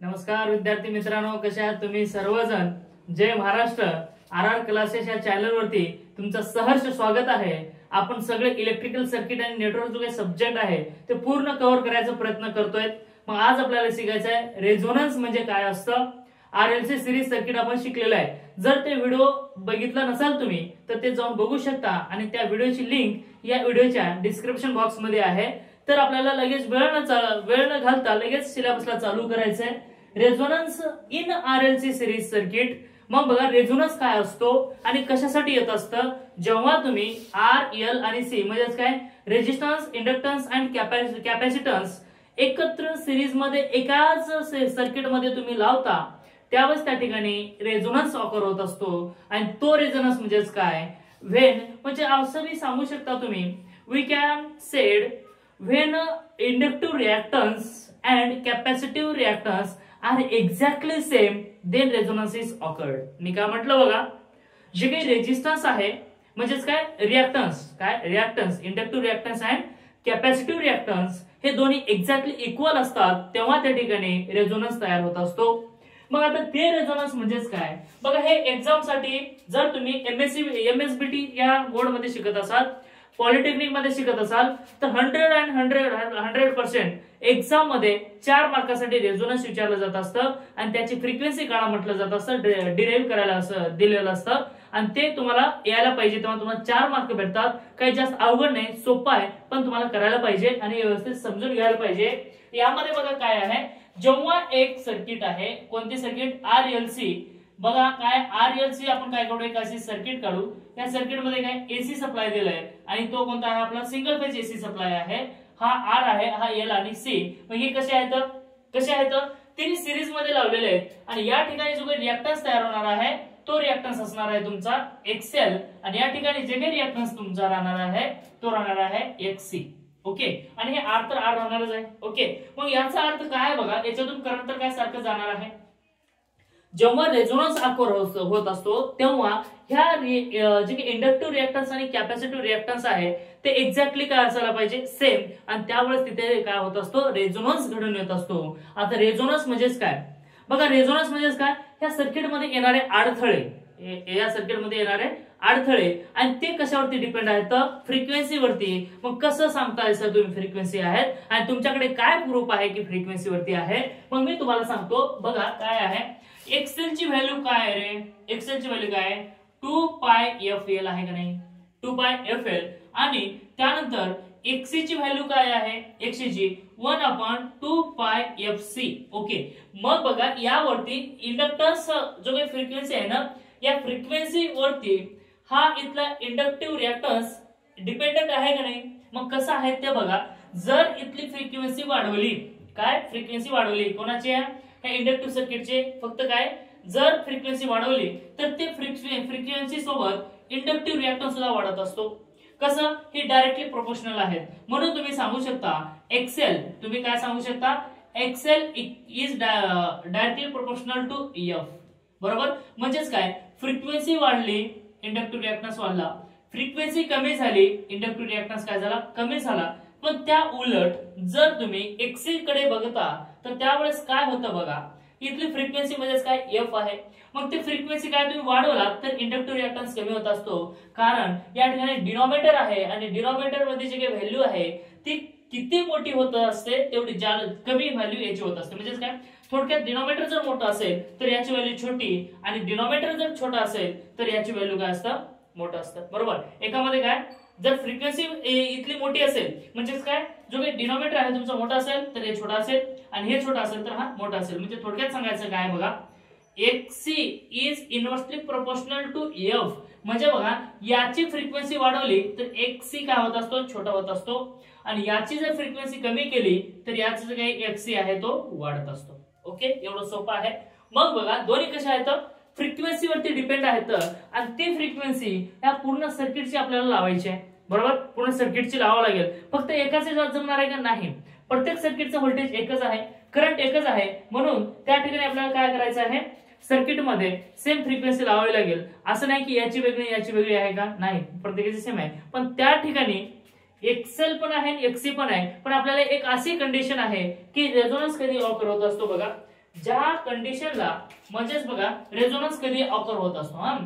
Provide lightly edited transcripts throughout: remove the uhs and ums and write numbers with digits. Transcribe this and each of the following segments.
नमस्कार विद्यार्थी मित्रांनो, कशा आहात तुम्ही सर्वजण? जय महाराष्ट्र. आर क्लासेस या चॅनल वरती तुमचं सहर्ष स्वागत आहे. आपण सगळे इलेक्ट्रिकल सर्किट आणि नेटवर्क जो काही सब्जेक्ट आहे ते पूर्ण कव्हर करायचा प्रयत्न करतोय. मग आज आपल्याला शिकायचं आहे रेझोनन्स म्हणजे काय असतं. RLC सिरीज सर्किट आपण शिकलेलं आहे. जर ते व्हिडिओ बघितला नसाल तुम्ही तर ते जाऊन बघू शकता आणि त्या व्हिडिओची लिंक या व्हिडिओच्या डिस्क्रिप्शन बॉक्स मध्ये आहे. तर आपल्याला लगेच वेळ न घालता लगेच सिलेबसला चालू करायचंय. Resonance in RLC series circuit. मग बघा रेझोनन्स काय असतो आणि कशासाठी येत असतं. जेव्हा तुम्ही RL आणि C म्हणजेच काय रेजिस्टन्स, इंडक्टन्स अँड कॅपॅसिटन्स एकत्र सिरीज मध्ये एकाच सर्किट मध्ये तुम्ही लावता त्यावेळेस त्या ठिकाणी रेझोनन्स ऑकर होत असतो. आणि तो रेझोनन्स म्हणजेच काय, व्हेन म्हणजे असं मी सांगू शकता तुम्ही, we can said when inductive reactance and capacitive reactance are exactly same then resonance is occurred. मी काय म्हटलं बघा, जे काही रेजिस्टन्स आहे म्हणजेच काय reactance inductive reactance and capacitive reactance हे दोन्ही एक्झॅक्टली इक्वल असतात तेव्हा त्या ठिकाणी रेझोनन्स तयार होत असतो. मग आता ते रेझोनन्स म्हणजेच काय बघा, हे एक्झाम साठी जर तुम्ही MSBT या बोर्ड मध्ये शिकत असाल, पॉलिटेक्निक मध्ये शिकत असाल तर 100% एक्झाम मध्ये 4 मार्कासाठी रेझोनन्स विचारलं जात असतं आणि त्याची फ्रिक्वेन्सी काढा म्हटलं जात असतं, डिराईव्ह करायला असं दिलेलं असतं आणि ते तुम्हाला यायला पाहिजे तेव्हा तुम्हाला 4 मार्क भेटतात. काही जास्त अवघड नाही, सोपं आहे, पण तुम्हाला करायला पाहिजे आणि व्यवस्थित समजून घ्यायला पाहिजे. यामध्ये बघा काय आहे, जेव्हा एक सर्किट आहे, कोणती सर्किट RLC. बघा काय RLC आपण काय करू, एक अशी सर्किट काढू. या सर्किट मध्ये काय AC सप्लाय दिलाय आणि तो कोणता आहे आपला सिंगल फेज AC सप्लाय आहे. हा R आहे, हा L आणि C. मग हे कसे आहेत तिन्ही सिरीज मध्ये लावलेले आहेत आणि या ठिकाणी जो काही रिएक्टन्स तयार होणार आहे तो रिएक्टन्स असणार आहे तुमचा XL आणि या ठिकाणी जे काही रिएक्टन्स तुमचा राहणार आहे तो राहणार आहे XC. ओके, आणि हे R तर R राहणारच आहे. ओके, मग याचा अर्थ काय बघा, याच्यातून करंट तर काय सारखं जाणार आहे. जेव्हा रेझोनन्स ऑकर होत असतो तेव्हा ह्या जे काही इंडक्टिव्ह रिएक्टन्स आणि कॅपॅसिटिव्ह रिएक्टन्स आहे ते एक्झॅक्टली काय असायला पाहिजे, सेम. आणि त्यावेळेस तिथे काय होत असतो, रेझोनन्स घडून येत असतो. आता रेझोनन्स म्हणजेच काय बघा, रेझोनन्स म्हणजेच काय, ह्या सर्किट मध्ये येणारे अडथळे, या सर्किट मध्ये येणारे अडथळे आणि ते कशावरती डिपेंड आहेत, फ्रिक्वेन्सी वरती. मग कसं सांगताय सर तुम्ही फ्रिक्वेन्सी आहेत आणि तुमच्याकडे काय प्रूफ आहे की फ्रिक्वेन्सी वरती आहे. मग मी तुम्हाला सांगतो बघा काय आहे. XL ची व्हॅल्यू काय आहे रे, XL ची व्हॅल्यू काय आहे, 2πfL आहे का नाही, 2πfL. आणि त्यानंतर XC ची व्हॅल्यू काय आहे, XC ची 1/2πfC. ओके, मग बघा यावरती इंडक्टन्स जो काही फ्रिक्वेन्सी आहे ना, या फ्रिक्वेन्सी वरती हा इथला इंडक्टिव्ह रिएक्टन्स डिपेंडंट आहे का नाही. मग कसं आहे ते बघा, जर इथली फ्रिक्वेन्सी वाढवली, काय फ्रिक्वेन्सी वाढवली कोणाची आहे, ह्या इंडक्टिव्ह सर्किटचे, फक्त काय जर फ्रिक्वेन्सी वाढवली तर ते फ्रिक्वेन्सी सोबत इंडक्टिव्ह रिएक्टन्स सुद्धा वाढत असतो. कसं, हे डायरेक्टली प्रोपोर्शनल आहेत. म्हणून तुम्ही सांगू शकता XL, तुम्ही काय सांगू शकता, XL is directly proportional to EF. बरोबर, म्हणजेच काय फ्रिक्वेन्सी वाढली इंडक्टिव्ह रिएक्टन्स वाढला, फ्रिक्वेन्सी कमी झाली इंडक्टिव्ह रिएक्टन्स काय झाला, कमी झाला. पण त्या उलट जर तुम्ही XC कडे बघता तर त्यावेळेस काय होतं बघा, इथली फ्रिक्वेन्सी म्हणजेच काय F आहे. मग ती फ्रिक्वेन्सी काय तुम्ही वाढवला तर इंडक्टिव्ह रिएक्टन्स कमी होत असतो, कारण या ठिकाणी डिनॉमिनेटर आहे आणि डिनॉमिनेटर मध्ये जे काही व्हॅल्यू आहे ती किती मोठी होत असते तेवढी कमी व्हॅल्यू याची होत असते. म्हणजेच काय, थोडक्यात डिनॉमिनेटर जर मोठा असेल तर याची व्हॅल्यू छोटी आणि डिनॉमिनेटर जर छोटा असेल तर याची व्हॅल्यू काय असतं, मोठं असतं. बरोबर, एकामध्ये काय जर फ्रिक्वेन्सी इथली मोठी असेल म्हणजेच काय, जो काही डिनॉमिनेटर आहे तुमचा मोठा असेल तर हे छोटा असेल आणि हे छोटा असेल तर हा मोठा असेल. म्हणजे थोडक्यात सांगायचं काय बघा, XC is inversely proportional to F. म्हणजे बघा याची फ्रिक्वेन्सी वाढवली तर XC काय होत असतो, छोटा होत असतो आणि याची जर फ्रिक्वेन्सी कमी केली तर याचा जो काही XC आहे तो वाढत असतो. ओके, एवढं सोपं आहे. मग बघा दोन्ही कशा आहेत, फ्रिक्वेन्सी वरती डिपेंड आहेत आणि ती फ्रिक्वेन्सी या पूर्ण सर्किटची आपल्याला लावायची आहे. बरोबर, पूर्ण सर्किटची लावावं लागेल. फक्त एकाच जमणार आहे का, नाही. प्रत्येक सर्किटचं व्होल्टेज एकच आहे, करंट एकच आहे. म्हणून त्या ठिकाणी आपल्याला काय करायचं आहे, सर्किट मध्ये सेम फ्रिक्वेन्सी लावावी लागेल. असं नाही की याची वेगळी आहे का, नाही, प्रत्येकाची सेम आहे. पण त्या ठिकाणी XL पण आहे XC पण आहे. पण आपल्याला एक अशी कंडिशन आहे की रेझोनन्स कधी ऑकर होत असतो बघा, ज्या कंडिशनला म्हणजेच बघा रेझोनन्स कधी ऑकर होत असतो हा,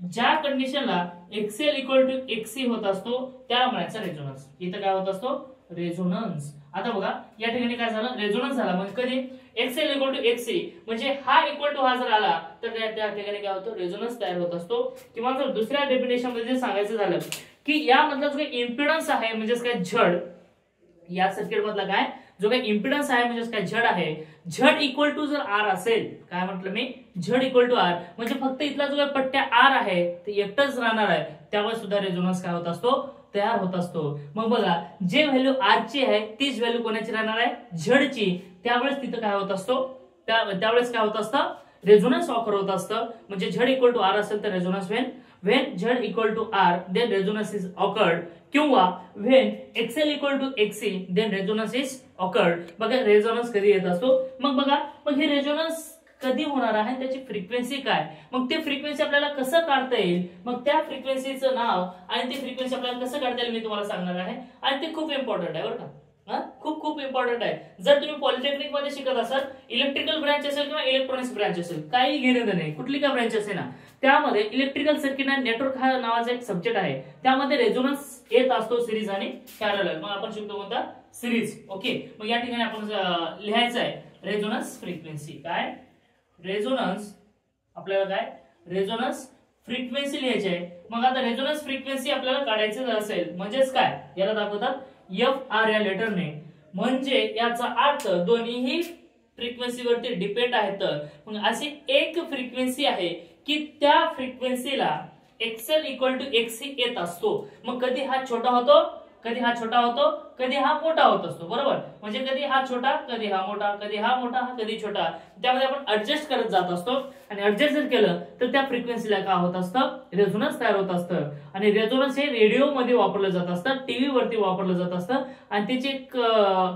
ज्या कंडिशनला एक्सएल इक्वल टू एक्सी होत असतो त्याला म्हणायचं रेझोनन्स. इथं काय होत असतो रेझोनन्स. आता बघा या ठिकाणी काय झालं रेझोनन्स झाला म्हणजे कधी एक्सएल इक्वल टू एक्सी म्हणजे हा इक्वल टू हा जर आला तर त्या ठिकाणी काय होतं रेझोनन्स तयार होत असतो. किंवा जर दुसऱ्या डेफिनेशन मध्ये सांगायचं झालं की यामधला जो काही इम्पिडन्स आहे म्हणजे काय झड, या सर्किट मधला काय जो काही इम्पिडन्स आहे म्हणजे काय झड आहे, झड इक्वल टू जर आर असेल, काय म्हटलं मी झड इक्वल टू आर म्हणजे फक्त इथला जो काही पट्ट्या आर आहे ते एकटच राहणार आहे, त्यामुळे सुद्धा रेझोनन्स काय होत असतो तयार होत असतो. मग बघा जे व्हॅल्यू आर ची आहे तीच व्हॅल्यू कोणाची राहणार आहे झडची, त्यावेळेस तिथं काय होत असतो त्यावेळेस काय होत असतं रेझोनन्स ऑकर होत असतं. म्हणजे झड इक्वल टू आर असेल तर resonance when z equal to r then resonance is occurred किंवा when xl equal to xc then resonance is occurred. बघा रेझोनन्स कधी येत असतो. मग बघा मग हे रेझोनन्स कधी होणार आहे त्याची फ्रिक्वेन्सी काय, मग ते फ्रिक्वेन्सी आपल्याला कसं काढता येईल, मग त्या फ्रिक्वेन्सीचं नाव आणि ती फ्रिक्वेन्सी आपल्याला कसं काढता येईल मी तुम्हाला सांगणार आहे. आणि ते खूप इम्पॉर्टंट आहे बरं का, खूप इम्पॉर्टंट आहे. जर तुम्ही पॉलिटेक्निक मध्ये शिकत असाल, इलेक्ट्रिकल ब्रांच असेल किंवा इलेक्ट्रॉनिक्स ब्रांच असेल, काही घेणं नाही कुठली का ब्रांच असेल ना, त्यामध्ये इलेक्ट्रिकल सर्किट अँड नेटवर्क हा नावाचा एक सब्जेक्ट आहे, त्यामध्ये रेझोनन्स येत असतो सिरीज आणि पॅरलल. मग आपण शिकतो कोणता सिरीज. ओके मग या ठिकाणी आपण लिहायचं आहे रेझोनन्स फ्रिक्वेन्सी. काय रेझोनन्स आपल्याला काय रेझोनन्स फ्रिक्वेन्सी लिहायची आहे. मग आता रेझोनन्स फ्रिक्वेन्सी आपल्याला काढायचं असेल म्हणजेच काय याला दाखवतात एफ आर या लेटरने, म्हणजे याचा अर्थ दोन्हीही फ्रिक्वेन्सीवरती डिपेंड आहेत. मग अशी एक फ्रिक्वेन्सी आहे की त्या फ्रिक्वेन्सीला एक्सएल इक्वल टू एक्सी येत असतो. मग कधी हा छोटा होतो कधी हा छोटा होतो कधी हा मोठा होत असतो, बरोबर. म्हणजे कधी हा छोटा कधी हा मोठा, कधी हा मोठा कधी छोटा, त्यामध्ये आपण ऍडजस्ट करत जात असतो. आणि ऍडजस्ट जर केलं तर त्या फ्रिक्वेन्सीला काय होत असतं रेझोनन्स तयार होत असतं. आणि रेझोनन्स हे रेडिओ मध्ये वापरलं जात असतं, टीव्ही वरती वापरलं जात असतं. आणि त्याचे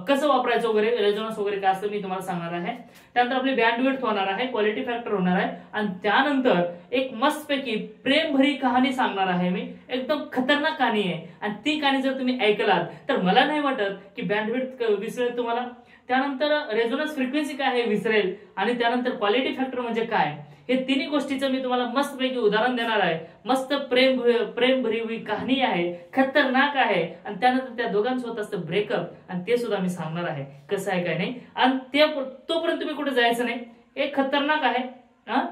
कसं वापरायचं वगैरे रेझोनन्स वगैरे काय असतं मी तुम्हाला सांगणार आहे. त्यानंतर आपली बँडविड्थ होणार आहे, क्वालिटी फॅक्टर होणार आहे, आणि त्यानंतर एक मस्तपैकी प्रेमभरी कहाणी सांगणार आहे मी, एकदम खतरनाक कहाणी आहे. आणि ती कहाणी जर तुम्ही ऐकलात तर मला नाही वाटत की बँडविड्थ विसरेल तुम्हाला. त्यानंतर रेझोनन्स फ्रिक्वेन्सी काय आहे विसरेल, आणि त्यानंतर क्वालिटी फॅक्टर म्हणजे काय, हे तिन्ही गोष्टीचं मी तुम्हाला मस्तपैकी उदाहरण देणार आहे. मस्त प्रेमभरी कहाणी आहे, खतरनाक आहे. आणि त्यानंतर त्या दोघांचं होत असतं ब्रेकअप, आणि ते सुद्धा मी सांगणार आहे कसं आहे काय नाही. आणि ते तोपर्यंत तुम्ही कुठे जायचं नाही, हे खतरनाक आहे,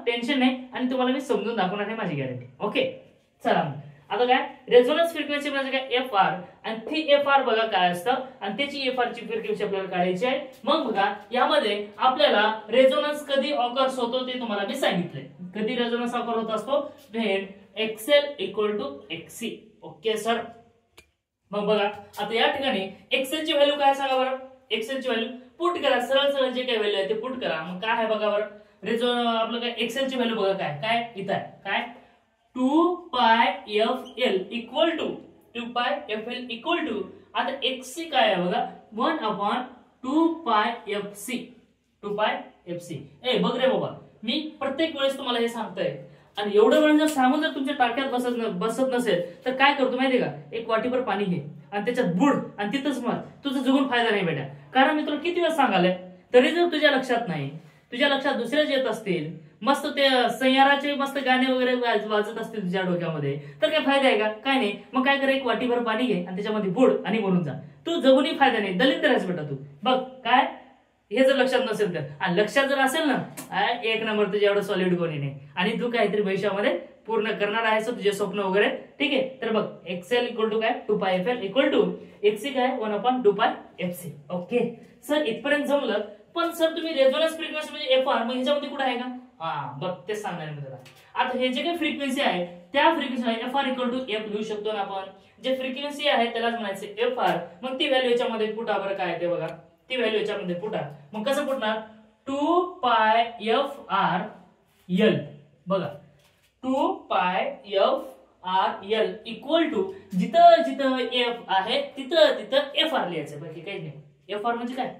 टेन्शन नाही, आणि तुम्हाला मी समजून दाखवणार आहे माझी गॅरंटी. ओके चला आता काय रेझोनन्स फ्रिक्वेन्सी म्हणजे काय एफ आर, आणि ती एफ आर बघा काय असतं, आणि त्याची एफ आर ची फ्रिक्वेन्सी आपल्याला काढायची आहे. मग बघा यामध्ये आपल्याला रेझोनन्स कधी ऑकर्स होतो ते तुम्हाला मी सांगितलंय. कधी रेझोनन्स ऑकर होत असतो व्हेन एक्सएल इक्वल टू एक्सी. Okay sir. मग बघा आता या ठिकाणी एक्सएल ची व्हॅल्यू काय सांगा बरं, एक्सएल ची व्हॅल्यू पुट करा, सरळ जे काही व्हॅल्यू आहे ते पुट करा. मग काय आहे बघा बरं, आपलं काय एक्सएल ची व्हॅल्यू बघा काय इथं आहे काय 2 pi F L equal to 2 pi F L equal to, आता एक्सी काय आहे बघा 1/2 pi F C. 2 pi F C. बघ रे बाबा, मी प्रत्येक वेळेस तुम्हाला हे सांगतोय, आणि एवढं वेळ जर सांगून जर तुमच्या टाक्यात बसत नसेल तर काय करतो माहितीये का, एक वाटीभर पाणी घे आणि त्याच्यात बुड आणि तिथंच मर, तुझं जगून फायदा नाही बेटा. कारण मी तुला किती वेळ सांगालय तरी जर तुझ्या लक्षात नाही, तुझ्या लक्षात दुसऱ्याच येत असतील, मस्त ते सैयाराचे मस्त गाणे वगैरे वाजत असतील तुझ्या डोक्यामध्ये, तर काय फायदा आहे का, काय नाही. मग काय कर, एक वाटीभर पाणी घे आणि त्याच्यामध्ये बुड आणि मरून जा, तू जगूनही फायदा नाही, दलिंदर आहेस बेटा तू. बघ काय हे जर लक्षात नसेल तर, आणि लक्षात जर असेल ना एक नंबर तुझ्या एवढं सॉलिड कोणी नाही, आणि तू काहीतरी भविष्यामध्ये पूर्ण करणार आहेस तुझे स्वप्न वगैरे. ठीक आहे, तर बघ एक्सएल इक्वल टू काय 2 pi F L equal to एक्सी काय 1/2 pi F C. Okay sir इथपर्यंत जमलं. पण सर तुम्ही रेझोनन्स फ्रिक्वेन्सी म्हणजे एफ आर, मग ह्याच्यामध्ये कुठे आहे का, बघ तेच सांगणार मी तुला. आता हे जे काही फ्रिक्वेन्सी आहे त्या frequency F R equal to F लिहू शकतो ना आपण. जे फ्रिक्वेन्सी आहे त्यालाच म्हणायचं एफ आर. मग ती व्हॅल्यू याच्यामध्ये पुटा बरं काय ते बघा, ती व्हॅल्यू याच्यामध्ये पुटा. मग कसं पुटणार 2 पाय एफ आर एल. बघा 2 pi F R L equal to जिथं जिथं एफ आहे तिथं तिथं एफ आर लिहायचं, बाकी काही नाही. एफ आर म्हणजे काय,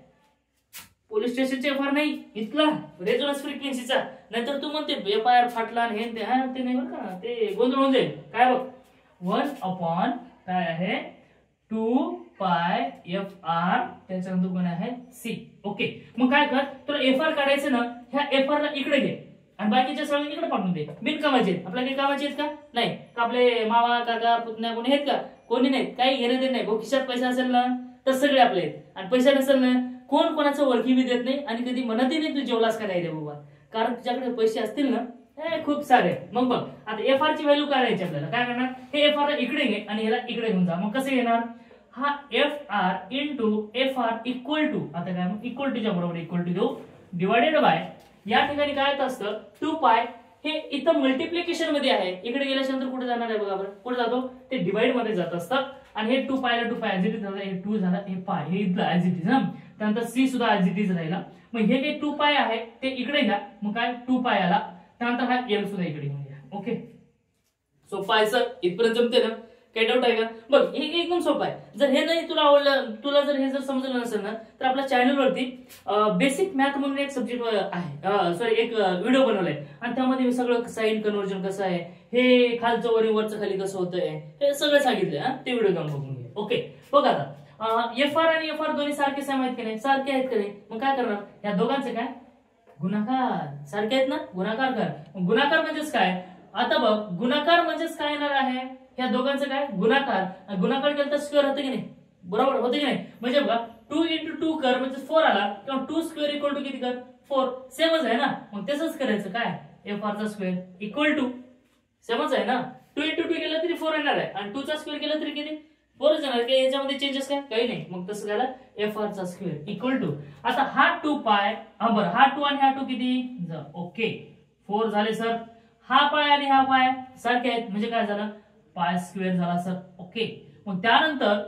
पोलीस स्टेशनचे एफ आर नाही, इथला रेझोनन्स फ्रिक्वेन्सीचा. नाहीतर तू म्हणते एफ आय आर फाटला आणि हे ते नाही बरं का, ते गोंधळ होऊन जाईल. काय बघ 1 अपॉन काय आहे 2 पाय एफ आर, त्याच्यानंतर कोण आहे सी. ओके, मग काय कर, तुला एफ आर काढायचं ना, ह्या एफ आर ला इकडे घे आणि बाकीच्या सगळ्यांना इकडे पाठवून दे. बिनकामाचे आहेत, आपल्या काही कामाचे आहेत का नाही, का आपले मामा काका पुतण्या कोणी आहेत का, कोणी नाहीत, काही घेणं देत नाही. खिशात पैसा असेल ना तर सगळे आपले आहेत, आणि पैसा नसेल ना कोण कोणाचं ओळखी बी देत नाही, आणि कधी म्हणतही नाही तू जेवलास का नाही रे बाबा, कारण तुझ्याकडे पैसे असतील ना खूप सारे. मग बघ आता एफ आर ची व्हॅल्यू काढायची आपल्याला. काय करणार, हे एफ आर इकडे घे आणि ह्याला इकडे घेऊन जा. मग कसं घेणार, हा F R into F R equal to, आता काय मग इक्वल टूच्या बरोबर इक्वल टू घेऊ, डिवायडेड बाय, या ठिकाणी काय येत असतं 2 पाय, हे इथं मल्टिप्लिकेशन मध्ये आहे, इकडे गेल्यानंतर कुठे जाणार आहे बघा बरं, कुठे जातो ते डिवाइड मध्ये जात असतं. आणि हे 2 पायला 2 पाय ऍज इट इज झालं, हे 2 झाला, हे पाय हे इथलं ऍज इट इज ना, त्यानंतर सी सुद्धा ऍज इट इज राहिला. मग हे जे 2 पाय आहे ते इकडे घ्या, मग काय 2 पाय आला, त्यानंतर हा एल सुद्धा इकडे घेऊन घ्या. ओके, सोपं आहे सर, इथपर्यंत जमते ना, काही डाऊट आहे का? बघ हे एकदम सोपं आहे. जर हे नाही तुला आवडलं, तुला जर हे जर समजलं नसेल ना, तर आपल्या चॅनलवरती बेसिक मॅथ म्हणून एक सब्जेक्ट आहे, सॉरी एक व्हिडिओ बनवलाय, आणि त्यामध्ये सगळं साइन कन्व्हर्जन कसं आहे, हे खालचं वरी वरचं खाली कसं होतंय, हे सगळं सांगितलंय. ते व्हिडिओ जाऊन बघून घे. ओके, बघ आता एफ आर आणि एफ आर दोन्ही सारखे सेम आहेत की नाही, सारखे आहेत की नाही, मग काय करणार, या दोघांचे काय गुणाकार, सारखे आहेत ना, गुणाकार कर. गुणाकार म्हणजेच काय, आता बघ गुणाकार म्हणजेच काय येणार आहे, ह्या दोघांचं काय गुणाकार, गुणाकार केलं तर स्क्वेअर होतं की नाही, बरोबर होतं की नाही. म्हणजे बघा 2 into 2 कर म्हणजे 4 आला, किंवा 2 स्क्वेअर इक्वल टू किती कर 4, सेमच आहे ना. मग तसंच करायचं, काय एफ आर चा स्क्वेअर इक्वल टू, सेमच आहे ना, 2 into 2 केलं तरी 4 येणार आहे, आणि 2 चा स्क्वेअर केलं तरी किती 4 येणार, काही याच्यामध्ये चेंजेस काय काही नाही. मग तसं झालं एफ आर चा स्क्वेअर इक्वल टू, आता हा 2 पाय, हा बरं हा 2 आणि हा 2 किती, ओके 4 झाले सर. हा पाय आणि हा पाय सारखे आहेत, म्हणजे काय झालं पाय स्क्वेअर झाला सर. ओके, मग त्यानंतर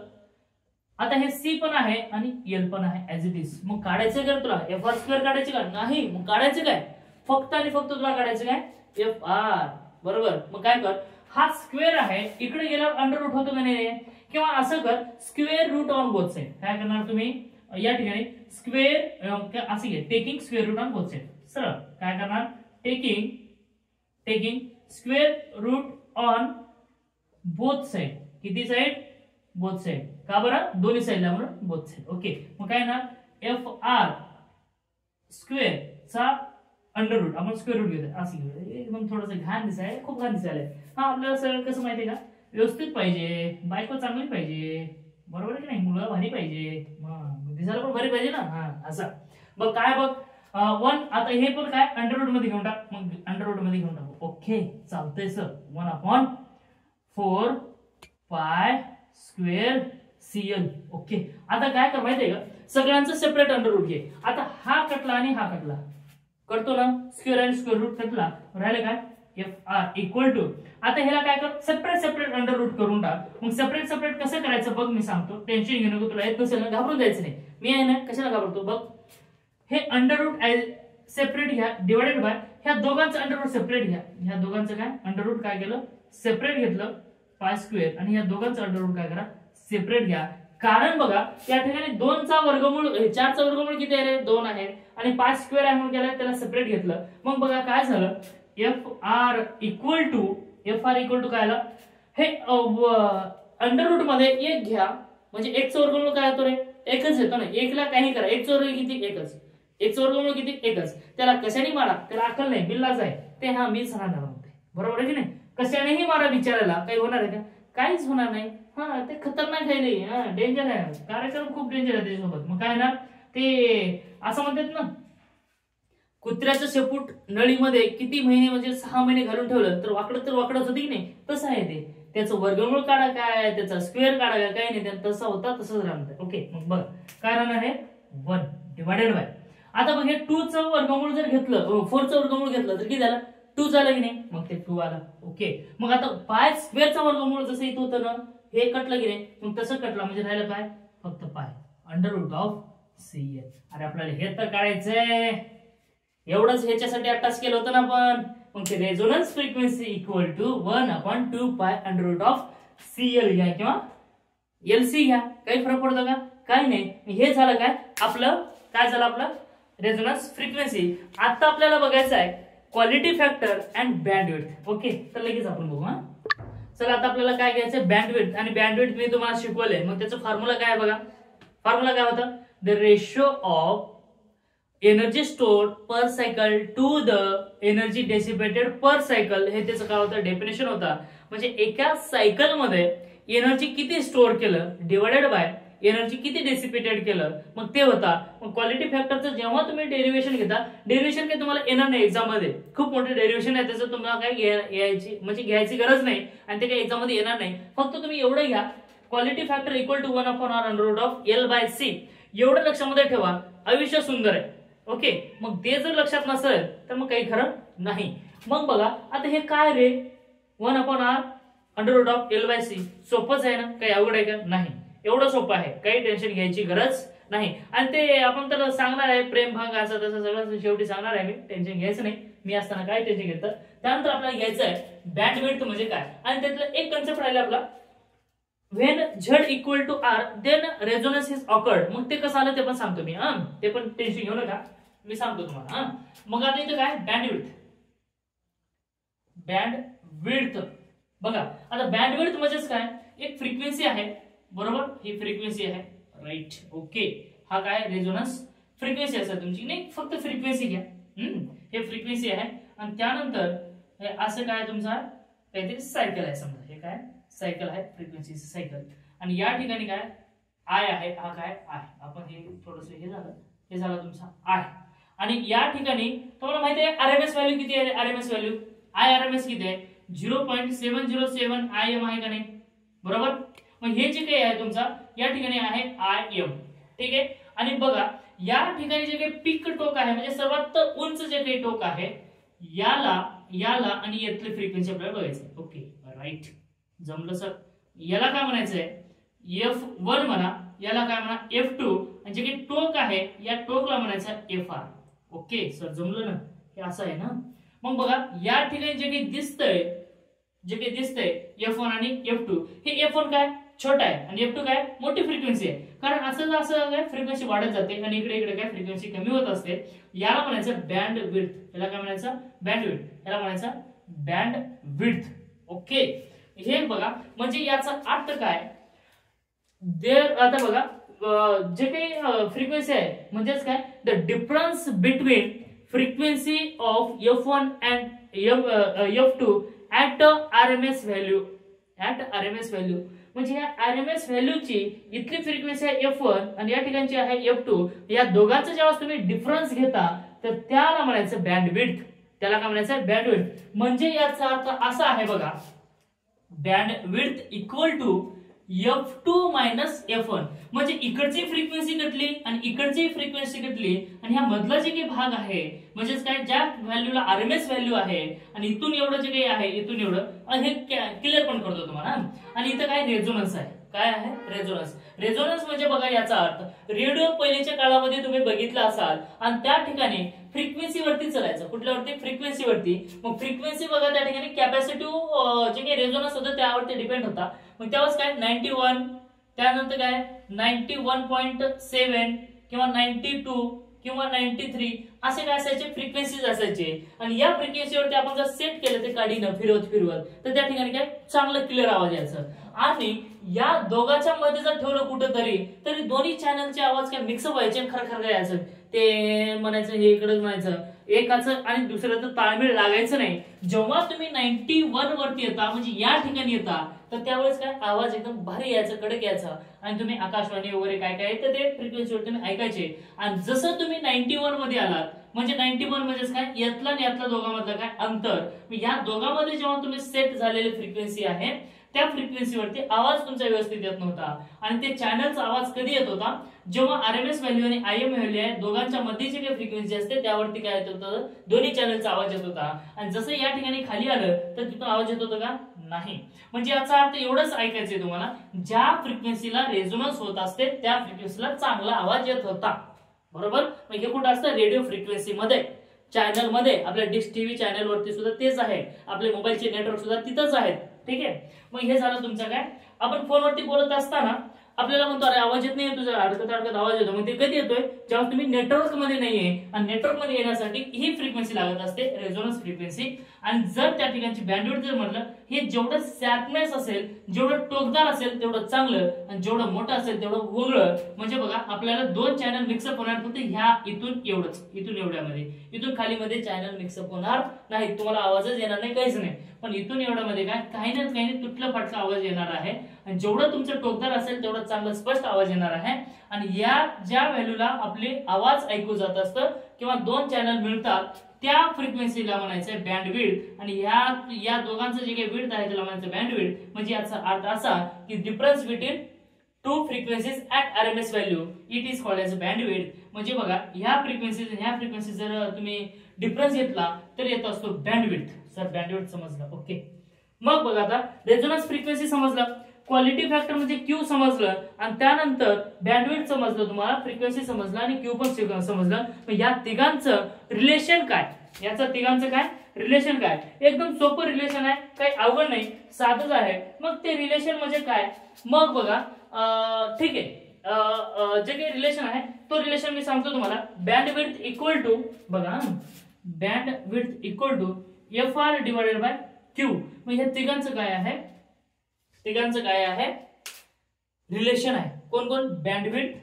आता हे सी पण आहे आणि एल पण आहे ऍज इट इज. मग काढायचं काय तुला, एफ आर स्क्वेअर काढायचे का नाही, मग काढायचं काय फक्त आणि फक्त तुला काढायचं काय एफ आर, बरोबर. मग काय कर, हा स्क्वेअर आहे इकडे गेल्यावर अंडर रूट होतो का नाही, किंवा असं कर square root on both side. काय करणार तुम्ही या ठिकाणी स्क्वेअर असं घे, taking square root on both side. सरळ काय करणार, taking square root on both side. किती साइड, बोथ साइड. का बरं, दोन्ही साइडला म्हणून बोथ साइड. ओके, मग काय ना एफ आर स्क्वेअर चा अंडर रूट, आपण स्क्वेअर रूट घेतो असं घेऊ, एकदम थोडंसं घाण दिसाय, खूप घाण दिसायला. हा आपल्याला सगळं कसं माहितीये का, व्यवस्थित पाहिजे, बायको चांगली पाहिजे, बरोबर आहे की नाही, मुलं भारी पाहिजे, दिसायला पण भारी पाहिजे ना, हा असं. मग काय बघ 1, आता हे पण काय अंडर रूट मध्ये घेऊन टाक, मग अंडर रूट मध्ये घेऊन टाकू. ओके चालतंय sir, 1/4 pi square CL. Okay, आता काय कर माहितीये का, सगळ्यांचं सेपरेट अंडर रूट घे. आता हा कटला आणि हा कटला, करतो ना स्क्वेअर आणि स्क्वेअर रूट कटला, राहिले काय एफ आर इक्वल टू. आता ह्याला काय कर, सेपरेट अंडर रूट करून टाक. मग सेपरेट कसं करायचं बघ, मी सांगतो, टेन्शन घेऊ नको, तुला येत नसेल ना घाबरून जायचं नाही, मी आहे ना कशाला घाबरतो बघ. हे अंडर रूट सेपरेट घ्या, डिवायडेड बाय ह्या दोघांचं अंडर रूट सेपरेट घ्या. ह्या दोघांचं काय अंडर रूट काय केलं सेपरेट घेतलं पाय स्क्वेअर, आणि ह्या दोघांचं अंडर रूट काय करा सेपरेट घ्या. कारण बघा या ठिकाणी 2 चा वर्गमूळ 4 चा वर्गमूळ किती आहे रे 2 आहे, आणि पाय स्क्वेअर आहे म्हणून केलं त्याला सेपरेट घेतलं. मग बघा काय झालं, एफ आर इक्वल टू काय आलं, हे अंडर रूट मध्ये 1 घ्या, म्हणजे 1 चा वर्गमूळ काय होतो रे 1च येतो ना. 1 ला काही करा, 1 चा वर्ग किती 1च, 1 चा वर्गमूळ किती 1च. त्याला कशाने मारा, त्याला अक्कल नाही, बिल्लाच आहे ते, हा मीच राहणार म्हणते, बरोबर आहे की नाही. कशानेही मारा विचारायला काही होणार आहे का, काहीच होणार नाही. हा ते खतरनाक आहे रे, हा डेंजर आहे, कार्यक्रम खूप डेंजर आहे त्याच्यासोबत. मग काय ना ते असं म्हणतात ना, कुत्र्याचं शेपूट नळीमध्ये किती महिने म्हणजे 6 महिने घालून ठेवलं तर वाकडच होतं की नाही, तसं आहे ते. त्याचं वर्गमूळ काढा काय, त्याचा स्क्वेअर काढा काय, काही नाही, तसा होता तसंच राहणार. ओके, मग बघ काय राहणार आहे 1 डिवायडेड बाय. आता बघ हे 2 चं वर्गमूळ जर घेतलं, 4 चं वर्गमूळ घेतलं तर किती झालं 2 झालं की नाही, मग ते 2 आलं. ओके, मग आता पाय स्क्वेअरचा वर्गमूळ जसं इथं होतं ना, हे कटलं की नाही, मग तसं कटलं म्हणजे राहिलं काय फक्त pi under root of CL. अरे आपल्याला हे तर काढायचंय, एवढंच ह्याच्यासाठी अटॅच केलं होतं ना आपण. मग ते resonance frequency equal to 1/2 pi under root of CL घ्या किंवा एलसी घ्या, काही फरक पडतो का, काही नाही. हे झालं काय आपलं, काय झालं आपलं रेझोनन्स फ्रिक्वेन्सी. आता आपल्याला बघायचं आहे quality factor and bandwidth. Okay, तर लगेच आपण बघू. हा चला आता आपल्याला काय घ्यायचं बँडविड्थ, आणि बँडविड्थ मी तुम्हाला शिकवलंय. मग त्याचा फॉर्म्युला काय आहे बघा. फॉर्म्युला काय होता, the ratio of energy stored per cycle to the energy dissipated per cycle, हे त्याचं काय होतं डेफिनेशन होता. म्हणजे एका सायकल मध्ये एनर्जी किती स्टोअर केलं डिवायडेड बाय एनर्जी किती डेसिपेटेड केलं, मग ते होता. मग क्वालिटी फॅक्टरचं जेव्हा तुम्ही डेरिव्हेशन घेता, डेरिव्हेशन काही तुम्हाला येणार नाही एक्झाम मध्ये, खूप मोठे डेरिव्हेशन आहे त्याचं तुम्हाला काय घ्यायची गरज नाही आणि ते काही एक्झाम मध्ये येणार नाही. फक्त तुम्ही एवढं घ्या, quality factor equal to 1/√L/C, एवढं लक्षामध्ये ठेवा. आयुष्य सुंदर आहे. ओके, मग ते जर लक्षात नसेल तर मग काही खरं नाही. मग बघा आता हे काय रे, 1/√L/C, सोपंच आहे ना, काही अवघड आहे का, नाही. एवढं सोपं आहे, काही टेन्शन घ्यायची गरज नाही. आणि ते आपण तर सांगणार आहे प्रेमभंग असं तसं सगळं शेवटी सांगणार आहे मी, टेन्शन घ्यायचं नाही. मी असताना काय टेन्शन घेतं. त्यानंतर आपल्याला घ्यायचं आहे बँडविड्थ म्हणजे काय, आणि त्यातलं एक कन्सेप्ट राहिला आपला, when Z equal to R then resonance is occurred. मग ते कसं आलं ते पण सांगतो मी, ते पण टेन्शन घेऊ नका, मी सांगतो तुम्हाला. मग आता इथं काय बँडविड्थ, बँडविड्थ बघा. आता बँडविड्थ म्हणजेच काय, एक फ्रिक्वेन्सी आहे बरोबर, ही फ्रिक्वेन्सी आहे राईट. ओके, हा काय रेझोनन्स फ्रिक्वेन्सी असेल तुमची, नाही फक्त फ्रिक्वेन्सी घ्या. हे फ्रिक्वेन्सी आहे आणि त्यानंतर हे असं काय तुमचा काहीतरी सायकल आहे समजा, हे काय सायकल आहे, फ्रिक्वेन्सी सायकल. आणि या ठिकाणी काय आय आहे, हा काय आय, आपण हे थोडस हे झालं तुमचा आय. आणि या ठिकाणी तुम्हाला माहिती आहे आरएमएस व्हॅल्यू किती आहे, आरएमएस व्हॅल्यू आरएमएस किती आहे 0.707 IM आहे का नाही बरोबर. मग हे जे काही आहे तुमचा या ठिकाणी आहे IM, ठीक आहे. आणि बघा या ठिकाणी जे काही पीक टोक आहे म्हणजे सर्वात उंच जे काही टोक आहे, याला आणि यातली फ्रिक्वेन्सी आपल्याला बघायची. ओके राईट, जमलं सर. याला काय म्हणायचंय F1 म्हणा, याला काय म्हणा F2, आणि जे काही टोक आहे या टोकला म्हणायचं FR. ओके सर, जमलं ना, हे असं आहे ना. मग बघा या ठिकाणी जे काही दिसतंय F1 आणि F2, हे F1 काय छोटा आहे आणि F2 काय मोठी फ्रिक्वेन्सी आहे. कारण असं काय फ्रिक्वेन्सी वाढत जाते आणि इकडे काय फ्रिक्वेन्सी कमी होत असते. याला म्हणायचं बँड विड्थ, याला काय म्हणायचं बँड विड्थ, याला म्हणायचं बँड विड्थ. ओके, हे बघा म्हणजे याचा अर्थ काय, आता बघा जे काही फ्रिक्वेन्सी आहे म्हणजेच काय, the difference between frequency of F1 and F2 at RMS value, म्हणजे या RMS व्हॅल्यूची इथली फ्रिक्वेन्सी आहे F1 आणि या ठिकाणची आहे F2, या दोघांचा जेव्हा तुम्ही डिफरन्स घेता तर त्याला म्हणायचं बँडविड्थ, त्याला काय म्हणायचं बँडविड्थ. म्हणजे याचा अर्थ असा आहे बघा, bandwidth equal to F2 minus F1, म्हणजे इकडची फ्रिक्वेन्सी घटली आणि इकडची फ्रिक्वेन्सी घटली आणि ह्या मधला जे काही भाग आहे म्हणजेच काय ज्या व्हॅल्यूला RMS व्हॅल्यू आहे आणि इथून एवढं जे काही आहे इथून एवढं, हे क्लिअर पण करतो तुम्हाला. आणि इथं काय रेझोनन्स आहे, काय आहे रेझोनन्स म्हणजे बघा याचा अर्थ रेडिओ पहिल्याच्या काळामध्ये तुम्ही बघितला असाल आणि त्या ठिकाणी फ्रिक्वेन्सी वरती चालायचं, कुठल्यावरती फ्रिक्वेन्सी वरती. मग फ्रिक्वेन्सी बघा त्या ठिकाणी कॅपॅसिटिव्ह जे काही रेझोनन्स होतं त्यावरती डिपेंड होता. मग त्यावेळेस काय 91, त्यानंतर काय 91.7 किंवा 92 किंवा 93 असे काय असायचे फ्रिक्वेन्सीज असायचे. आणि या फ्रिक्वेन्सीवरती आपण जर सेट केलं ते काडीनं फिरवत तर त्या ठिकाणी काय चांगलं क्लिअर आवाज यायचा. आणि या दोघांच्या मध्ये जर ठेवलं कुठंतरी तरी दोन्ही चॅनलचे आवाज काय मिक्सअप व्हायचे, खरखर यायचं, ते म्हणायचं हे इकडे म्हणायचं एकाचं आणि दुसऱ्याचं ताळमेळ लागायचं नाही. जेव्हा तुम्ही 91 वरती येता म्हणजे या ठिकाणी येता तर त्यावेळेस काय आवाज एकदम भारी यायचा, कडक यायचा आणि तुम्ही आकाशवाणी वगैरे काय येतं ते फ्रिक्वेन्सीवर तुम्ही ऐकायचे. आणि जसं तुम्ही 91 मध्ये आलात म्हणजे 91 म्हणजेच काय यातला आणि यातला दोघांमधलं काय अंतर, या दोघांमध्ये जेव्हा तुम्ही सेट झालेली फ्रिक्वेन्सी आहे त्या फ्रिक्वेन्सीवरती आवाज तुमचा व्यवस्थित येत नव्हता. आणि ते चॅनलचा आवाज कधी येत होता, जेव्हा RMS व्हॅल्यू आणि IM व्हॅल्यू आहे दोघांच्या मध्ये जे काही फ्रिक्वेन्सी असते त्यावरती काय येत होतं, दोन्ही चॅनलचा आवाज येत होता. आणि जसं या ठिकाणी खाली आलं तर तिथून आवाज येत होता का नाही. म्हणजे याचा अर्थ एवढंच ऐकायचंय तुम्हाला, ज्या फ्रिक्वेन्सीला रेझोनन्स होत असते त्या फ्रिक्वेन्सीला चांगला आवाज येत होता बरोबर. मग हे कुठं असतं रेडिओ फ्रिक्वेन्सी मध्ये, चॅनल मध्ये, आपल्या डिश टीव्ही चॅनल वरती सुद्धा तेच आहे, आपले मोबाईलचे नेटवर्क सुद्धा तिथंच आहेत. ठीक आहे, मग हे झालं तुमचं काय, आपण फोनवरती बोलत असताना आपल्याला म्हणतो अरे आवाज येत नाही तुझा, अडकत अडकत आवाज येतो. मग ते कधी येतोय? जेव्हा तुम्ही नेटवर्क मध्ये नाहीये, आणि नेटवर्क मध्ये येण्यासाठी ही फ्रिक्वेन्सी लागत असते, रेझोनन्स फ्रिक्वेन्सी. आणि जर त्या ठिकाणची बँडविड्थ जर म्हटलं, हे जेवढं शार्पनेस असेल, जेवढं टोकदार असेल तेवढं चांगलं, आणि जेवढं मोठं असेल तेवढं वेगळं. म्हणजे बघा आपल्याला दोन चॅनल मिक्सअप होणार, फक्त ह्या इथून एवढंच, इथून एवढ्यामध्ये, इथून खाली मध्ये चॅनल मिक्सअप होणार नाही, तुम्हाला आवाजच येणार नाही, काहीच नाही. पण इथून एवढ्यामध्ये काय काही ना काही तुटला फाटका आवाज येणार आहे. आणि जेवढं तुमचं टोकदार असेल तेवढं चांगलं स्पष्ट आवाज येणार आहे. आणि या ज्या व्हॅल्यूला आपले आवाज ऐकू जात असतं किंवा दोन चॅनल मिळतात त्या फ्रिक्वेन्सीला म्हणायचं बँडविड्थ. आणि या दोघांचं जे काही विड्थ आहे त्याला म्हणायचं बँडविड्थ. म्हणजे याचा अर्थ असा की difference between two frequencies at RMS value it is called as bandwidth. म्हणजे बघा ह्या फ्रिक्वेन्सीज ह्या फ्रिक्वेन्सी जर तुम्ही डिफरन्स घेतला तर येत असतो बँडविड्थ. सर बँडविड्थ समजलं, ओके. मग बघा आता रेझोनन्स फ्रिक्वेन्सी समजलं, क्वालिटी फॅक्टर म्हणजे क्यू समजलं, आणि त्यानंतर बँडविड्थ समजलं, तुम्हाला फ्रिक्वेन्सी समजलं आणि क्यू पण समजलं. मग या तिघांचं रिलेशन काय, याचं तिघांचं काय रिलेशन काय? एकदम सोपं रिलेशन आहे, काही अवघड नाही, साधंच आहे. मग ते रिलेशन म्हणजे काय? मग बघा ठीक आहे, जे काही रिलेशन आहे तो रिलेशन मी सांगतो तुम्हाला. बँडविड्थ इक्वल टू, बघा bandwidth equal to F R divided by Q. मग ह्या तिघांचं काय आहे? तिघांचं काय आहे रिलेशन आहे? कोण कोण? बँडविड्थ,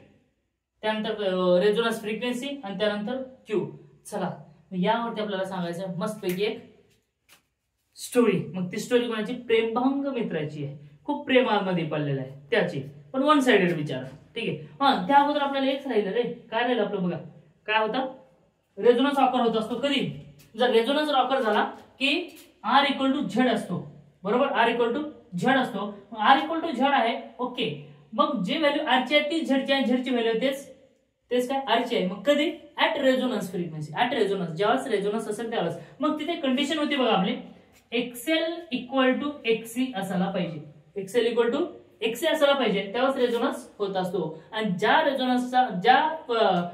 त्यानंतर रेझोनन्स फ्रिक्वेन्सी, आणि त्यानंतर क्यू. चला यावरती आपल्याला सांगायचं मस्तपैकी एक स्टोरी. मग ती स्टोरी कोणाची? प्रेमभंग मित्राची आहे, खूप प्रेमामध्ये पडलेला आहे त्याची, पण वन साइडेड विचार. ठीक आहे. हा त्या अगोदर आपल्याला एक राहिलं रे, काय राहिलं आपलं? बघा काय होता? रेझोनन्स ऑकर होत असतो. कधी? जर रेझोनन्स ऑकर झाला की आर इक्वल टू झेड असतो, बरोबर? आर इक्वल टू झेड असतो. आर इक्वल टू झेड आहे, ओके. मग जे व्हॅल्यू आरची आहे ती झेडची आहे, झेडची व्हॅल्यू तेच काय आरची आहे. मग कधी? At resonance frequency, at resonance, जेव्हा रेझोनन्स असेल त्यावेळेस. मग तिथे कंडिशन होती बघा आपली, एक्सएल इक्वल टू एक्सी असायला पाहिजे, एक्सएल इक्वल टू एक्सी असायला पाहिजे, तेव्हाच रेझोनन्स होत असतो. आणि ज्या रेझोनन्सचा ज्या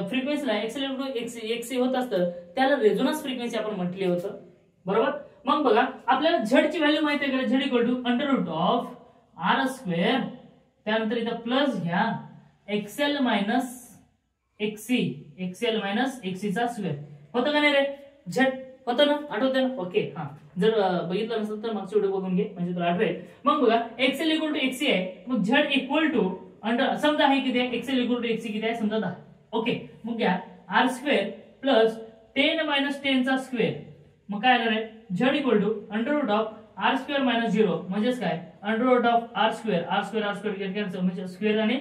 फ्रिक्वेन्सीला एक्सएल इक्वल टू एक्सी होत असतं त्याला रेझोनन्स फ्रिक्वेन्सी आपण म्हटले होतं, बरोबर? मग बघा आपल्याला झेडची व्हॅल्यू माहिती आहे का? Z equal to under root of R square, त्यानंतर इथं प्लस घ्या XL minus XC, XL minus एक्सीचा स्क्वेअर. होतं का नाही रे? झेड होतं ना, आठवतं ना? ओके. हा, जर बघितलं नसेल तर मागचा व्हिडिओ बघून घे म्हणजे तुला आठवेल. मग बघा एक्सएल इक्वल टू एक्सी आहे, मग झेड इक्वल टू अंडर समजा आहे किती आहे? एक्सएल इक्वल टू एक्सी किती आहे? समजा 10. ओके. मग घ्या आर स्क्वेअर प्लस 10 मायनस 10 चा स्क्वेअर. मग काय आलं रे? Z equal to under root of R square minus 0 म्हणजेच काय? Under root of R square, R square R square get cancel, म्हणजे स्क्वेअर आणि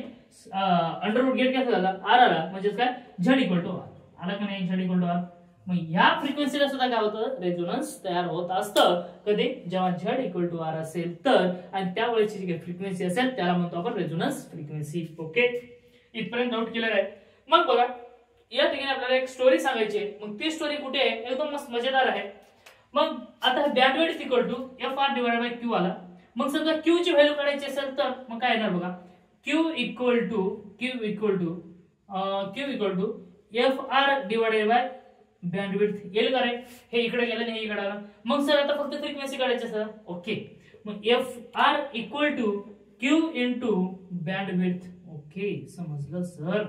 अंडर रूट गेट कॅन्सल झाला, आर आला, म्हणजेच काय? Z equal to R. आला का नाही? Z equal to R. मग या फ्रिक्वेन्सीला सुद्धा काय होतं? रेझोनन्स तयार होत असतं. कधी? जेव्हा झेड इक्वल टू आर असेल तर, आणि त्यावेळेची जी फ्रिक्वेन्सी असेल त्याला म्हणतो आपण रेझोनन्स फ्रिक्वेन्सी. ओके, इथपर्यंत डाऊट क्लिअर आहे? मग बघा या ठिकाणी आपल्याला एक स्टोरी सांगायची आहे. मग ती स्टोरी कुठे आहे? एकदम मस्त मजेदार आहे. मग आता bandwidth equal to F R divided by Q आला. मग समजा क्यू ची व्हॅल्यू काढायची असेल तर मग काय येणार बघा? Q equal to F R divided by bandwidth. येईल का रे? हे इकडे गेलं आणि हे इकडे आलं. मग सर आता फक्त फ्रिक्वेन्सी काढायची सर. ओके. मग F R equal to Q into bandwidth. Okay, समजलं सर?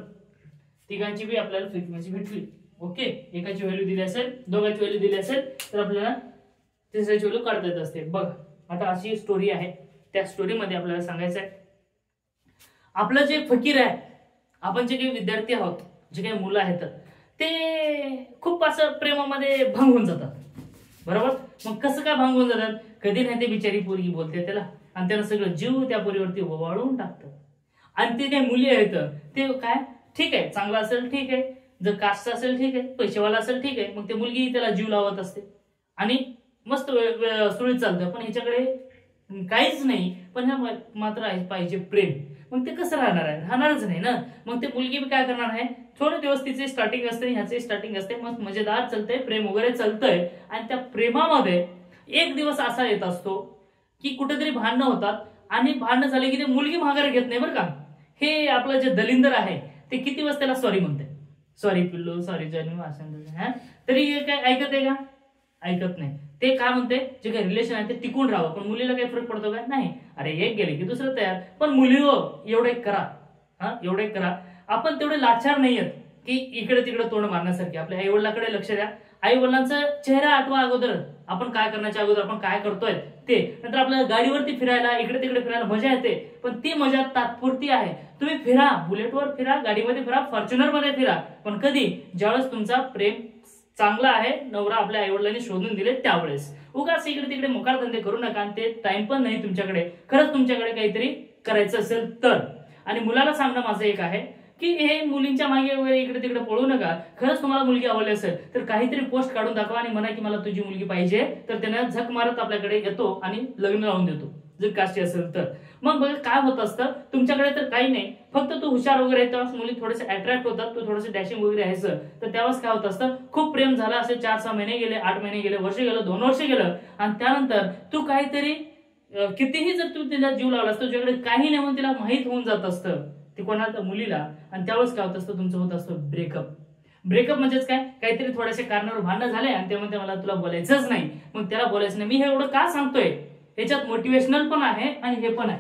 तिघांची बी आपल्याला फ्रिक्वेन्सी भेटली. ओके, एकाची व्हॅल्यू दिली असेल, दोघांची व्हॅल्यू दिली असेल तर आपल्याला तिसऱ्याची व्हॅल्यू काढता येत असते. बघ आता अशी स्टोरी आहे, त्या स्टोरीमध्ये आपल्याला सांगायचं आहे आपलं जे फकीर आहे, आपण जे काही विद्यार्थी आहोत, जे काही मुलं आहेत ते खूप असं प्रेमामध्ये भंग होऊन जातात, बरोबर? मग कसं काय भंग होऊन जातात? कधी नाही ते बिचारी पोरगी बोलते त्याला आणि त्याला सगळं जीव त्या पोरीवरती ओवाळून टाकतं. आणि ते काही मुली आहेत ते काय, ठीक आहे चांगलं असेल ठीक आहे, जर कास्ट असेल ठीक आहे, पैसेवाला असेल ठीक आहे, मग ते मुलगी त्याला जीव लावत असते आणि मस्त सुरळीत चालतं. पण ह्याच्याकडे काहीच नाही, पण ह्या मात्र पाहिजे प्रेम. मग ते कसं राहणार आहे? राहणारच नाही ना. मग ते मुलगी काय करणार आहे? थोडे दिवस तिचे स्टार्टिंग असते, ह्याचे स्टार्टिंग असते, मस्त मजेदार चालतंय, प्रेम वगैरे चालतंय. आणि त्या प्रेमामध्ये एक दिवस असा येत असतो की कुठेतरी भांडणं होतात आणि भांडणं झाले की ते मुलगी माघार घेत नाही, बरं का? हे आपलं जे दलिंदर आहे ते किती वाजता त्याला सॉरी म्हणते, सॉरी पिल्लू, सॉरी जन्म, असं तरी काय ऐकत आहे का? ऐकत नाही. ते काय म्हणते, जे काही रिलेशन आहे ते टिकून राहावं. पण मुलीला काही फरक पडतो का? नाही. अरे एक गेले की दुसरं तयार. पण मुली हो, एवढं एक करा, एवढं एक करा, आपण तेवढे लाचार नाहीयेत की इकडे तिकडे तोंड मारण्यासारखे. आपल्या आई वडिलांकडे लक्ष द्या. आई वडिलांचा चेहरा आठवा अगोदर, आपण काय करण्याच्या अगोदर आपण काय करतोय ते. नंतर आपल्याला गाडीवरती फिरायला, इकडे तिकडे फिरायला मजा येते, पण ती मजा तात्पुरती आहे. तुम्ही फिरा, बुलेटवर फिरा, गाडीमध्ये फिरा, फॉर्च्युनर मध्ये फिरा, पण कधी? ज्यावेळेस तुमचा प्रेम चांगला आहे, नवरा आपल्या आई वडिलांनी शोधून दिले त्यावेळेस. उगाच इकडे तिकडे मोकार धंदे करू नका. आणि ते टाइम पण नाही तुमच्याकडे, खरंच तुमच्याकडे काहीतरी करायचं असेल तर. आणि मुलाला सांगणं माझं एक आहे की हे मुलींच्या मागे वगैरे इकडे तिकडे पळू नका. खरंच तुम्हाला मुलगी आवडली असेल तर काहीतरी पोस्ट काढून दाखवा आणि म्हणा की मला तुझी मुलगी पाहिजे. तर त्याने झक मारत आपल्याकडे येतो आणि लग्न लावून देतो, जर कास्टी असेल तर. मग बघा काय होत असतं, तुमच्याकडे तर काही नाही, फक्त तू हुशार वगैरे आहे, तेव्हा मुली थोडेसे अट्रॅक्ट होतात, तू थोडंसं डॅशिंग वगैरे आहे, तर त्यावेळेस काय होत असतं, खूप प्रेम झालं असे 4-6 महिने गेले, 8 महिने गेले, वर्ष गेलं, 2 वर्ष गेलं, आणि त्यानंतर तू काहीतरी कितीही जर तू तिला जीव लावलास, तुझ्याकडे काही नाही म्हणून तिला माहित होऊन जात असतं ती कोणाला मुलीला. आणि त्यावेळेस काय होत असतं, तुमचं होत असतं ब्रेकअप. ब्रेकअप म्हणजेच काय, काहीतरी थोड्याशा कारणावर भांडणं झाले आणि ते म्हणते मला तुला बोलायचंच नाही. मग त्याला बोलायचं नाही. मी हे एवढं का सांगतोय, याच्यात मोटिवेशनल पण आहे आणि हे पण आहे,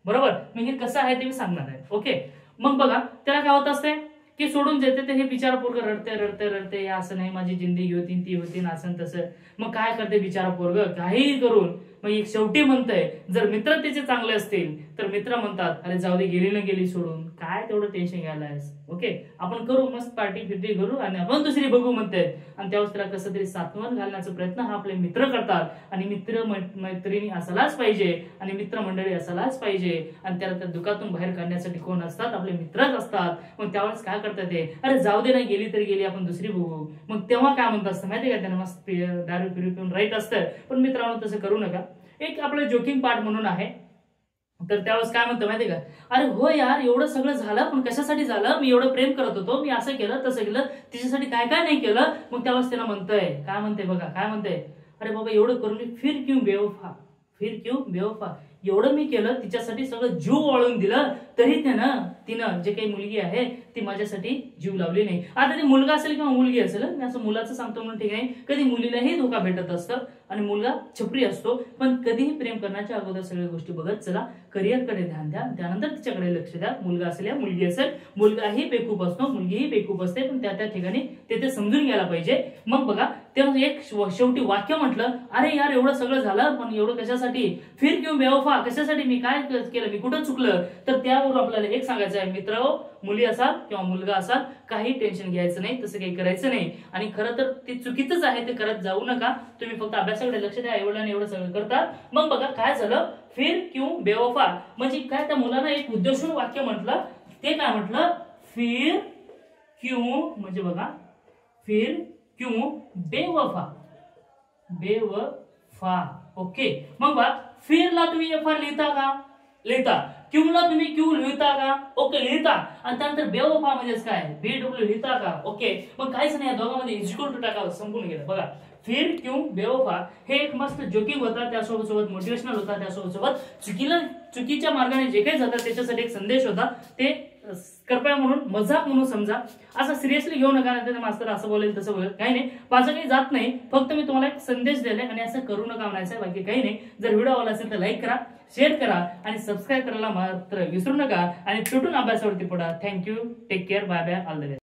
बरोबर. मी हे कसं आहे ते मी सांगणार आहे. ओके. मग बघा त्याला काय होत असते की सोडून देते, ते हे बिचारा पोरग रडते रडते रडते, असं नाही माझी जिंदगी होती ती होती असं तसं. मग काय करते बिचारा पोरग, काहीही करून मग एक शेवटी म्हणतंय, जर मित्र तिचे चांगले असतील तर मित्र म्हणतात अरे जाऊ दे, गेली ना गेली सोडून, काय तेवढं टेन्शन घ्यायलायस, ओके आपण करू मस्त पार्टी फिर्टी करू आणि आपण दुसरी बघू म्हणते. आणि त्यावेळेस त्याला कसं तरी सात्वन घालण्याचा प्रयत्न हा आपले मित्र करतात. आणि मित्र मैत्रिणी असायलाच पाहिजे आणि मित्रमंडळी असायलाच पाहिजे. आणि त्याला त्या दुःखातून बाहेर काढण्यासाठी कोण असतात, आपले मित्रच असतात. मग त्यावेळेस काय करतात ते, अरे जाऊ दे ना, गेली तरी गेली, आपण दुसरी बघू. मग तेव्हा काय म्हणत असतं माहिती का, त्यांना मस्त दारू पिरू पिऊन राईट असतं. पण मित्रांनो तसं करू नका. एक आपलं जोकिंग पार्ट म्हणून आहे. तर त्यावेळेस काय म्हणतो माहिती का, अरे हो यार एवढं सगळं झालं पण कशासाठी झालं, मी एवढं प्रेम करत होतो, मी असं केलं तसं केलं, तिच्यासाठी काय काय नाही केलं. मग त्यावेळेस त्याला म्हणतोय, काय म्हणते बघा, काय म्हणते, अरे बाबा एवढं करून मी फिर क्यों बेवफा, फिर क्यों बेवफा, एवढं मी केलं तिच्यासाठी, सगळं जीव वाळून दिलं, तरी तिनं जे काही मुलगी आहे ती माझ्यासाठी जीव लावली नाही. आता ते मुलगा असेल किंवा मुलगी असेल, मी असं मुलाचं सांगतो म्हणून ठीक नाही, कधी मुलीलाही धोका भेटत असतं आणि मुलगा छपरी असतो. पण कधीही प्रेम करण्याच्या अगोदर सगळ्या गोष्टी बघत चला, करिअरकडे ध्यान द्या, त्यानंतर तिच्याकडे लक्ष द्या. मुलगा असेल या मुलगी असेल, मुलगाही बेकूफ असतो, मुलगीही बेकूफ असते, पण त्या ठिकाणी ते समजून घ्यायला पाहिजे. मग बघा तेव्हा एक शेवटी वाक्य म्हटलं, अरे यार एवढं सगळं झालं पण एवढं कशासाठी, फिर क्यों बेवफा, कशासाठी, मी काय केलं, मी कुठं चुकलं. तर त्यावर आपल्याला एक सांगायचं आहे, मित्र मुली असाल किंवा मुलगा असाल, काही टेन्शन घ्यायचं नाही, तसं काही करायचं नाही. आणि खरं तर ते चुकीचंच आहे, ते करत जाऊ नका. तुम्ही फक्त अभ्यासाकडे लक्ष द्या, आईवडिलांनी एवढं सगळं करतात. मग बघा काय झालं, फिर क्यों बेवफा म्हणजे काय, त्या मुलानं एक उद्देशून वाक्य म्हटलं. ते काय म्हटलं, फिर क्यों म्हणजे बघा, फिर क्यों बेवफा, बेवफा. ओके. मग बघा फिरला तुम्ही एफ लिहिता का, लिहिता. क्यूला तुम्ही क्यू लिहिता का, ओके लिहिता. आणि त्यानंतर बेवफा म्हणजेच काय, BW लिहिता का, ओके. मग काहीच नाही, दोघांमध्ये इक्वल टू टाकावं, संपून गेलं. बघा फिर क्यों बेवफा हे एक मस्त जोकिंग होता, त्यासोबत मोटिवेशनल होता, त्यासोबत चुकीच्या मार्गाने जे काही जातात त्याच्यासाठी एक संदेश होता. ते कृपया म्हणून मजाक म्हणून समजा, असं सिरियसली घेऊ नका. नाही मास्तर असं बोलेल तसं बोलेल, काही नाही, माझं काही जात नाही, फक्त मी तुम्हाला एक संदेश दिलाय आणि असं करू नका म्हणायचं, बाकी काही नाही. जर व्हिडिओ आवडला असेल तर लाईक करा, शेअर करा आणि सबस्क्राईब करायला मात्र विसरू नका. आणि तुटून अभ्यासावरती पडा. Thank you, take care, bye bye, all the best.